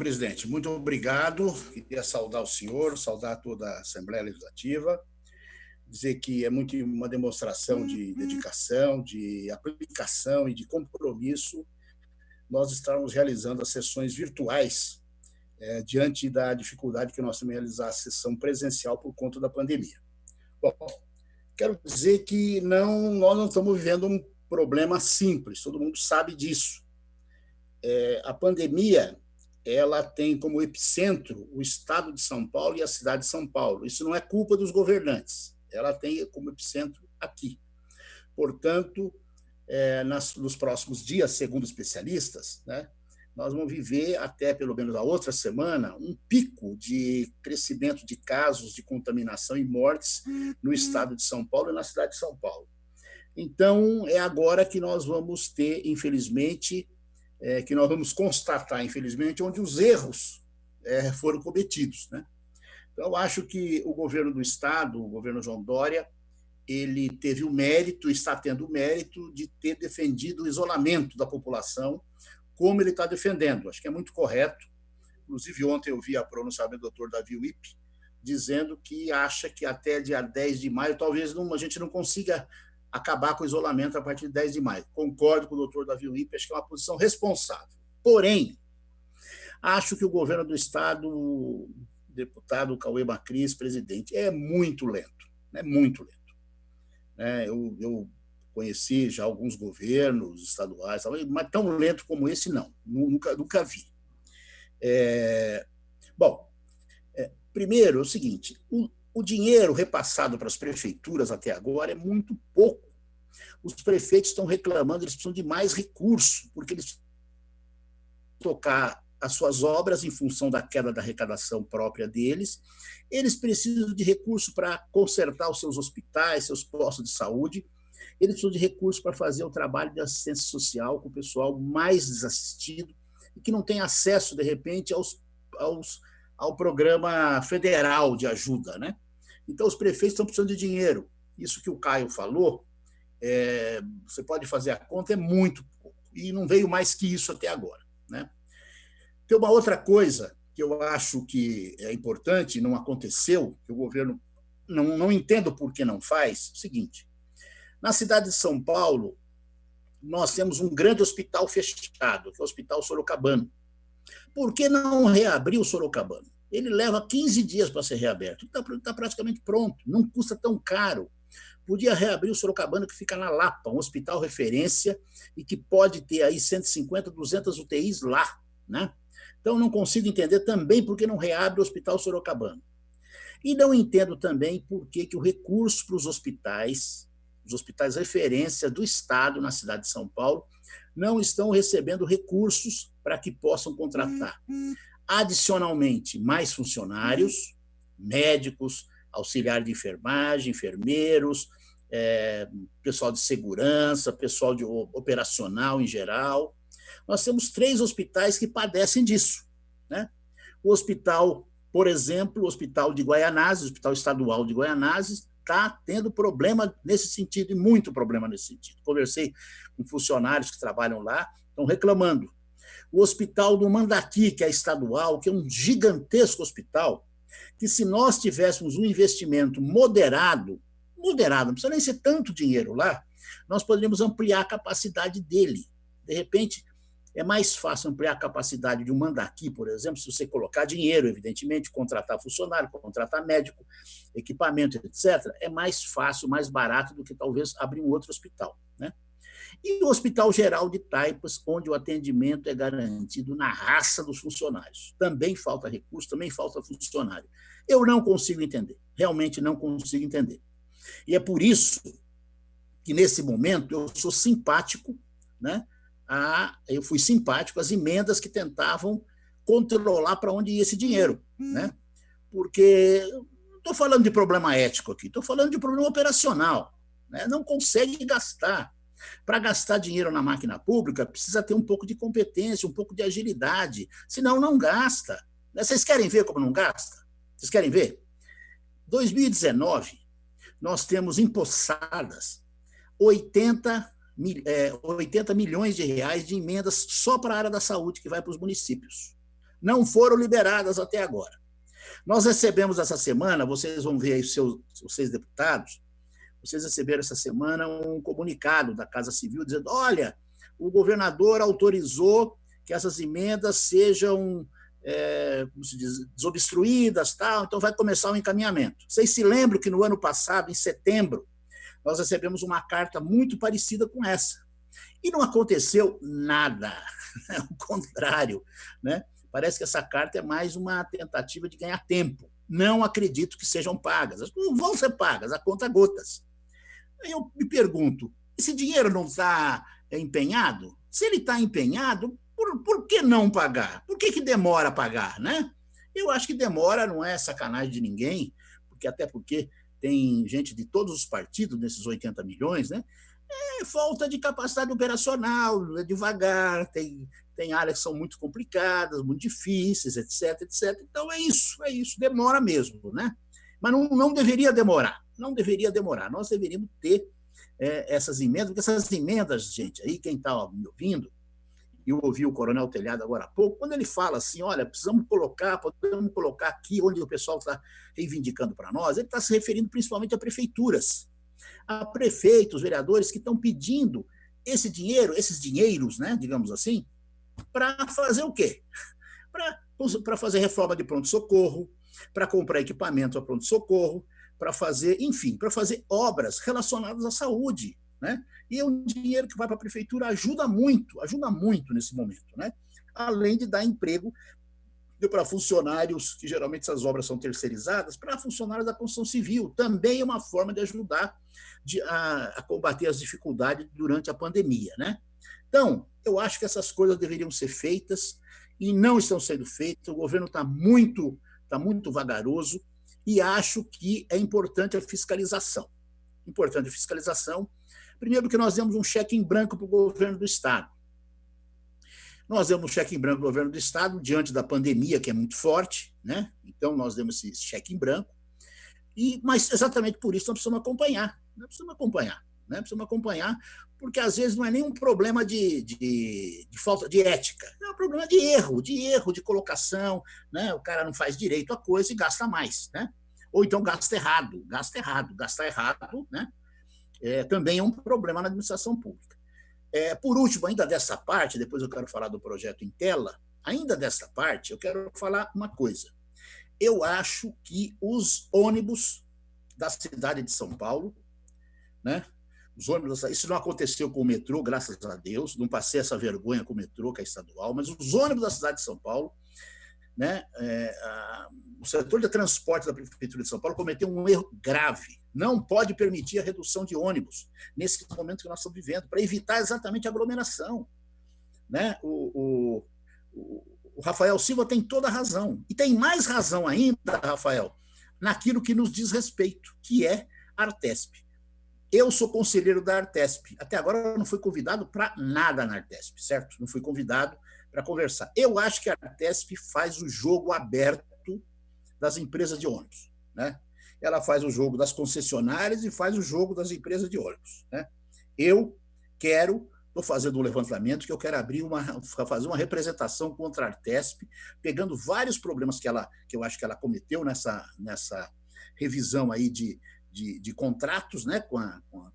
Presidente, muito obrigado. Queria saudar o senhor, saudar toda a Assembleia Legislativa, dizer que é muito uma demonstração de dedicação, de aplicação e de compromisso nós estamos realizando as sessões virtuais diante da dificuldade que nós temos em realizar a sessão presencial por conta da pandemia. Bom, quero dizer que nós não estamos vivendo um problema simples, todo mundo sabe disso. A pandemia ela tem como epicentro o estado de São Paulo e a cidade de São Paulo. Isso não é culpa dos governantes, ela tem como epicentro aqui. Portanto, nos próximos dias, segundo especialistas, né, nós vamos viver até pelo menos a outra semana um pico de crescimento de casos de contaminação e mortes no estado de São Paulo e na cidade de São Paulo. Então, é agora que nós vamos ter, infelizmente, que nós vamos constatar, infelizmente, onde os erros foram cometidos, né? Então, eu acho que o governo do Estado, o governo João Dória, ele teve o mérito, está tendo o mérito de ter defendido o isolamento da população, como ele está defendendo. Acho que é muito correto. Inclusive, ontem eu vi a pronunciamento do Dr. Davi Wippe, dizendo que acha que até dia 10 de maio, talvez a gente não consiga acabar com o isolamento a partir de 10 de maio. Concordo com o doutor Davi Wippe, acho que é uma posição responsável. Porém, acho que o governo do Estado, o deputado Cauê Macris, presidente, é muito lento. Eu conheci já alguns governos estaduais, mas tão lento como esse, não. Nunca vi. Primeiro, é o seguinte, o dinheiro repassado para as prefeituras até agora é muito pouco. Os prefeitos estão reclamando, eles precisam de mais recurso, porque eles precisam tocar as suas obras em função da queda da arrecadação própria deles, eles precisam de recurso para consertar os seus hospitais, seus postos de saúde, eles precisam de recurso para fazer o trabalho de assistência social com o pessoal mais desassistido e que não tem acesso, de repente, ao programa federal de ajuda, né? Então, os prefeitos estão precisando de dinheiro. Isso que o Caio falou, você pode fazer a conta, é muito pouco. E não veio mais que isso até agora, né? Tem uma outra coisa que eu acho que é importante, não aconteceu, que o governo não entendo por que não faz, é o seguinte, na cidade de São Paulo, nós temos um grande hospital fechado, que é o Hospital Sorocabano. Por que não reabrir o Sorocabano? Ele leva 15 dias para ser reaberto. Está praticamente pronto, não custa tão caro. Podia reabrir o Sorocabano, que fica na Lapa, um hospital referência e que pode ter aí 150, 200 UTIs lá, né? Então, não consigo entender também por que não reabre o Hospital Sorocabano. E não entendo também por que o recurso para os hospitais referência do Estado na cidade de São Paulo, não estão recebendo recursos para que possam contratar. Adicionalmente, mais funcionários, médicos, auxiliar de enfermagem, enfermeiros, pessoal de segurança, pessoal de operacional em geral. Nós temos 3 hospitais que padecem disso, né? O hospital, por exemplo, o Hospital de Guaianazes, o Hospital Estadual de Guaianazes, está tendo problema nesse sentido, e muito problema nesse sentido. Conversei com funcionários que trabalham lá, estão reclamando. O Hospital do Mandaqui, que é estadual, que é um gigantesco hospital, que se nós tivéssemos um investimento moderado, não precisa nem ser tanto dinheiro lá, nós poderíamos ampliar a capacidade dele. De repente, é mais fácil ampliar a capacidade de um Mandaqui, por exemplo, se você colocar dinheiro, evidentemente, contratar funcionário, contratar médico, equipamento, etc. É mais fácil, mais barato do que talvez abrir um outro hospital, né? E o Hospital Geral de Taipas, onde o atendimento é garantido na raça dos funcionários. Também falta recurso, também falta funcionário. Eu não consigo entender, realmente não consigo entender. E é por isso que, nesse momento, eu sou simpático, né? Eu fui simpático às emendas que tentavam controlar para onde ia esse dinheiro, né? Porque não estou falando de problema ético aqui, estou falando de problema operacional, né? Não consegue gastar. Para gastar dinheiro na máquina pública, precisa ter um pouco de competência, um pouco de agilidade, senão não gasta. Vocês querem ver como não gasta? Vocês querem ver? 2019, nós temos empossadas 80 milhões de reais de emendas só para a área da saúde, que vai para os municípios. não foram liberadas até agora. Nós recebemos essa semana, vocês vão ver aí, vocês deputados, vocês receberam essa semana um comunicado da Casa Civil dizendo: olha, o governador autorizou que essas emendas sejam como se diz, desobstruídas, tal, então vai começar o encaminhamento. Vocês se lembram que no ano passado, em setembro, nós recebemos uma carta muito parecida com essa. E não aconteceu nada, o contrário, né? Parece que essa carta é mais uma tentativa de ganhar tempo. Não acredito que sejam pagas. Não vão ser pagas, a conta gotas. Aí eu me pergunto, esse dinheiro não está empenhado? Se ele está empenhado, por que não pagar? Por que demora a pagar, né? Eu acho que demora, não é sacanagem de ninguém, até porque tem gente de todos os partidos nesses 80 milhões, né? É falta de capacidade operacional, é devagar, tem áreas que são muito complicadas, muito difíceis, etc, etc. Então é isso, demora mesmo, né? Mas não deveria demorar, não deveria demorar. Nós deveríamos ter essas emendas, porque essas emendas, gente, aí quem está me ouvindo, eu ouvi o Coronel Telhado agora há pouco, quando ele fala assim, olha, podemos colocar aqui onde o pessoal está reivindicando para nós, ele está se referindo principalmente a prefeituras, a prefeitos, vereadores que estão pedindo esse dinheiro, esses dinheiros, né, digamos assim, para fazer o quê? Para fazer reforma de pronto-socorro, para comprar equipamento a pronto-socorro, para fazer, enfim, para fazer obras relacionadas à saúde, né? E é um dinheiro que vai para a prefeitura, ajuda muito nesse momento, né? Além de dar emprego para funcionários, que geralmente essas obras são terceirizadas, para funcionários da construção civil. Também é uma forma de ajudar a combater as dificuldades durante a pandemia, né? Então, eu acho que essas coisas deveriam ser feitas e não estão sendo feitas. O governo está muito vagaroso e acho que é importante a fiscalização. Primeiro, que nós demos um cheque em branco para o governo do Estado. Nós demos um cheque em branco para o governo do Estado diante da pandemia, que é muito forte, né? Então, nós demos esse cheque em branco. Mas, exatamente por isso, nós precisamos acompanhar. Precisamos acompanhar, porque, às vezes, não é nem um problema de falta de ética. É um problema de erro, de colocação, né? O cara não faz direito a coisa e gasta mais, né? Ou então gasta errado. Gastar errado, né? Também é um problema na administração pública. Por último, ainda dessa parte, depois eu quero falar do projeto em tela, ainda dessa parte, eu quero falar uma coisa. Eu acho que os ônibus da cidade de São Paulo, né? Isso não aconteceu com o metrô, graças a Deus, não passei essa vergonha com o metrô, que é estadual, mas os ônibus da cidade de São Paulo, né? O setor de transporte da Prefeitura de São Paulo cometeu um erro grave. Não pode permitir a redução de ônibus nesse momento que nós estamos vivendo, para evitar exatamente a aglomeração, né? O Rafael Silva tem toda a razão. E tem mais razão ainda, Rafael, naquilo que nos diz respeito, que é a Artesp. Eu sou conselheiro da Artesp. Até agora eu não fui convidado para nada na Artesp, certo? Não fui convidado para conversar. Eu acho que a Artesp faz o jogo aberto das empresas de ônibus, né? Ela faz o jogo das concessionárias e faz o jogo das empresas de ônibus, né? Estou fazendo um levantamento que eu quero fazer uma representação contra a Artesp, pegando vários problemas que eu acho que ela cometeu nessa revisão aí de contratos, né, com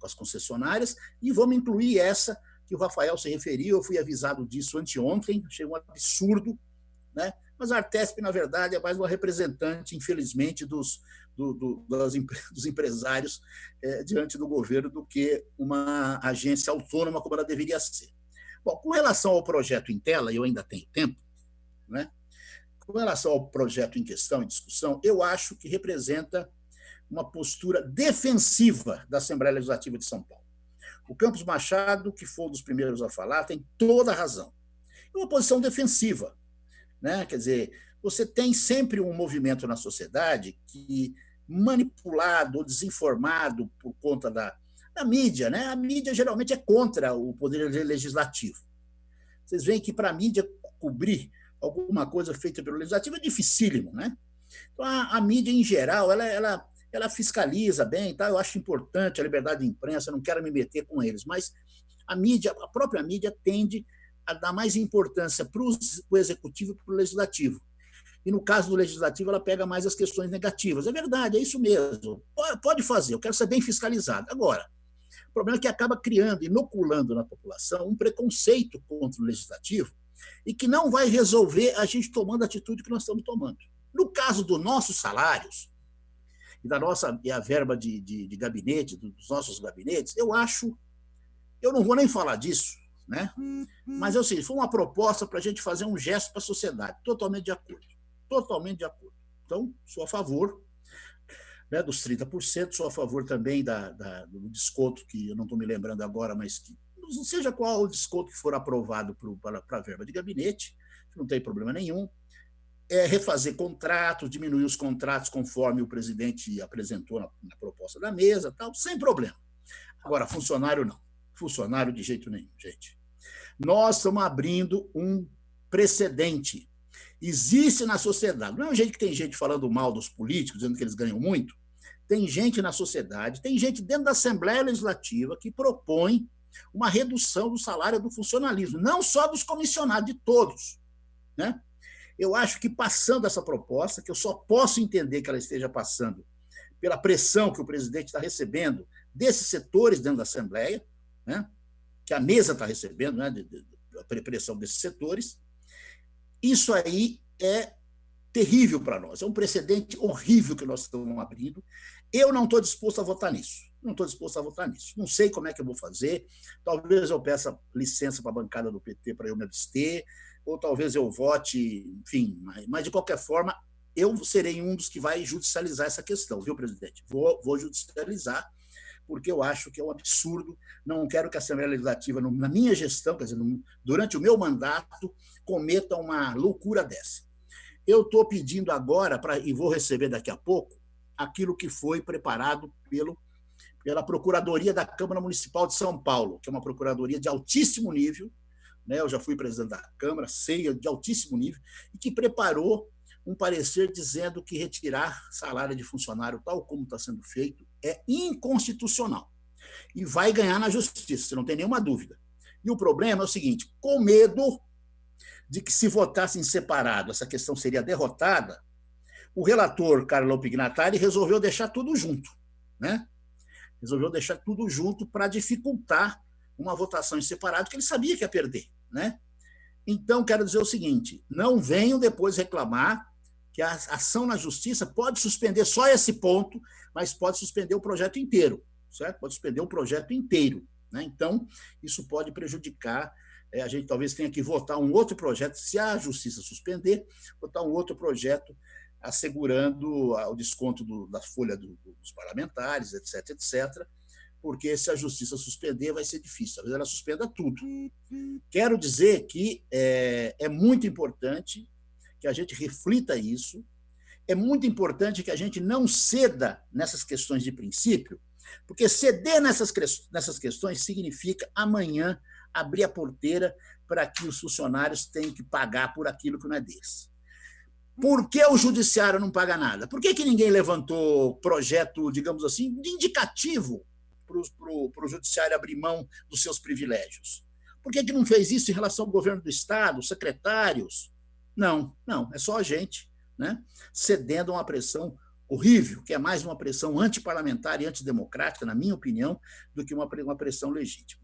as concessionárias, e vamos incluir essa que o Rafael se referiu. Eu fui avisado disso anteontem, achei um absurdo, né? Mas a Artesp, na verdade, é mais uma representante, infelizmente, dos empresários diante do governo do que uma agência autônoma como ela deveria ser. Bom, com relação ao projeto em tela, eu ainda tenho tempo, né? Com relação ao projeto em questão, em discussão, eu acho que representa uma postura defensiva da Assembleia Legislativa de São Paulo. O Campos Machado, que foi um dos primeiros a falar, tem toda a razão. É uma posição defensiva, né? Quer dizer, você tem sempre um movimento na sociedade que, manipulado ou desinformado por conta da mídia, né? A mídia geralmente é contra o poder legislativo. Vocês veem que para a mídia cobrir alguma coisa feita pelo legislativo é dificílimo, né? Então, a mídia, em geral, ela fiscaliza bem, tá? Eu acho importante a liberdade de imprensa, eu não quero me meter com eles, mas a própria mídia tende a dar mais importância para o executivo e para o legislativo. E no caso do legislativo, ela pega mais as questões negativas. É verdade, é isso mesmo. Pode fazer, eu quero ser bem fiscalizado. Agora, o problema é que acaba criando, inoculando na população um preconceito contra o legislativo e que não vai resolver a gente tomando a atitude que nós estamos tomando. No caso dos nossos salários e a verba de gabinete, dos nossos gabinetes, eu não vou nem falar disso, né? Mas assim, foi uma proposta para a gente fazer um gesto para a sociedade, totalmente de acordo. Totalmente de acordo. Então, sou a favor, né, dos 30%, sou a favor também do desconto, que eu não estou me lembrando agora, mas que seja qual o desconto que for aprovado para a verba de gabinete, não tem problema nenhum. Refazer contratos, diminuir os contratos conforme o presidente apresentou na proposta da mesa, tal, sem problema. Agora, funcionário não. Funcionário de jeito nenhum, gente. Nós estamos abrindo um precedente. Existe na sociedade, não é um jeito que tem gente falando mal dos políticos, dizendo que eles ganham muito, tem gente na sociedade, tem gente dentro da Assembleia Legislativa que propõe uma redução do salário do funcionalismo, não só dos comissionados, de todos, né? Eu acho que passando essa proposta, que eu só posso entender que ela esteja passando pela pressão que o presidente está recebendo desses setores dentro da Assembleia, né? Que a mesa está recebendo, né? A pressão desses setores. Isso aí é terrível para nós, é um precedente horrível que nós estamos abrindo. Eu não estou disposto a votar nisso. Não estou disposto a votar nisso. Não sei como é que eu vou fazer. Talvez eu peça licença para a bancada do PT para eu me abster, ou talvez eu vote, enfim. Mas, de qualquer forma, eu serei um dos que vai judicializar essa questão, viu, presidente? Vou judicializar, porque eu acho que é um absurdo. Não quero que a Assembleia Legislativa, na minha gestão, quer dizer, durante o meu mandato, cometa uma loucura dessa. Eu estou pedindo agora, e vou receber daqui a pouco, aquilo que foi preparado pela Procuradoria da Câmara Municipal de São Paulo, que é uma procuradoria de altíssimo nível, né? Eu já fui presidente da Câmara, sei, de altíssimo nível, e que preparou um parecer dizendo que retirar salário de funcionário, tal como está sendo feito, é inconstitucional. E vai ganhar na justiça, você não tem nenhuma dúvida. E o problema é o seguinte, com medo de que, se votasse em separado, essa questão seria derrotada, o relator Carlão Pignatari resolveu deixar tudo junto, né? Resolveu deixar tudo junto para dificultar uma votação em separado, que ele sabia que ia perder, né? Então, quero dizer o seguinte, não venham depois reclamar que a ação na justiça pode suspender só esse ponto, mas pode suspender o projeto inteiro, certo? Pode suspender o projeto inteiro, né? Então, isso pode prejudicar. A gente talvez tenha que votar um outro projeto, se a justiça suspender, votar um outro projeto assegurando o desconto da folha dos parlamentares, etc., etc., porque se a justiça suspender, vai ser difícil. Talvez ela suspenda tudo. Quero dizer que é muito importante que a gente reflita isso, é muito importante que a gente não ceda nessas questões de princípio, porque ceder nessas questões significa amanhã abrir a porteira para que os funcionários tenham que pagar por aquilo que não é deles. Por que o judiciário não paga nada? Por que ninguém levantou projeto, digamos assim, de indicativo para o judiciário abrir mão dos seus privilégios? Por que não fez isso em relação ao governo do Estado, secretários? Não, é só a gente, né, cedendo a uma pressão horrível, que é mais uma pressão antiparlamentar e antidemocrática, na minha opinião, do que uma pressão legítima.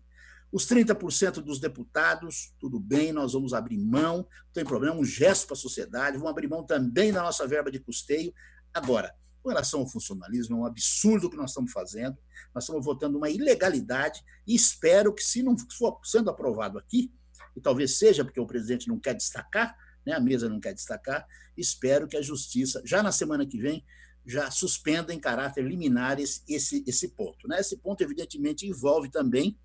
Os 30% dos deputados, tudo bem, nós vamos abrir mão, não tem problema, um gesto para a sociedade, vamos abrir mão também da nossa verba de custeio. Agora, com relação ao funcionalismo, é um absurdo o que nós estamos fazendo, nós estamos votando uma ilegalidade e espero que, se não for sendo aprovado aqui, e talvez seja porque o presidente não quer destacar, né, a mesa não quer destacar, espero que a Justiça, já na semana que vem, já suspenda em caráter liminar esse ponto, né? Esse ponto, evidentemente, envolve também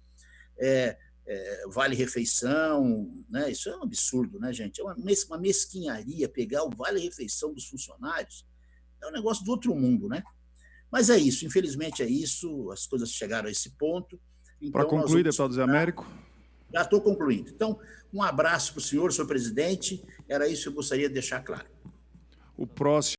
vale-refeição, né? Isso é um absurdo, né, gente? É uma mesquinharia pegar o vale-refeição dos funcionários, é um negócio do outro mundo, né? Mas é isso, infelizmente é isso, as coisas chegaram a esse ponto. Então, para concluir, deputado Zé Américo. Já estou concluindo. Então, um abraço para o senhor presidente, era isso que eu gostaria de deixar claro. O próximo